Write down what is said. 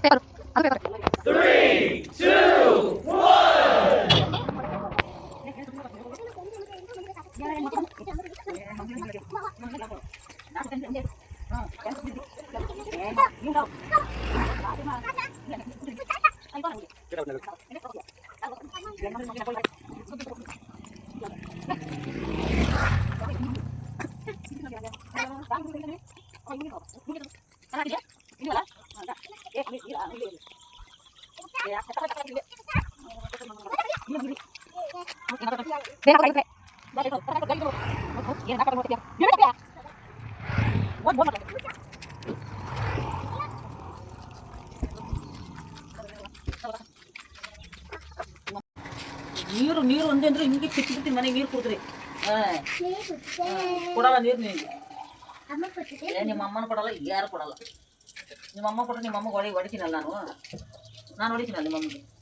Three, two, one. ನೀರು ನೀರು ಒಂದೇ ಅಂದ್ರೆ ಹಿಂಗೆ ಕಿಚ್ಚಿಬಿಟ್ಟು ಮನೆಗೆ ನೀರು ಕುಡಿದ್ರಿ ಕೊಡಲ್ಲ ನೀರು ನಿಮಗೆ ನಿಮ್ಮ ಅಮ್ಮನ ಕೊಡಲ್ಲ ಯಾರು ಕೊಡಲ್ಲ ನಿಮ್ಮ ಅಮ್ಮ ಕೊಟ್ಟರೆ ನಿಮ್ಮ ಅಮ್ಮಗೆ ಹೊಡಿತೀನಲ್ಲ ನಾನು ಹೊಡಿತೀನಲ್ಲ ನಿಮ್ಮ ಅಮ್ಮಗೆ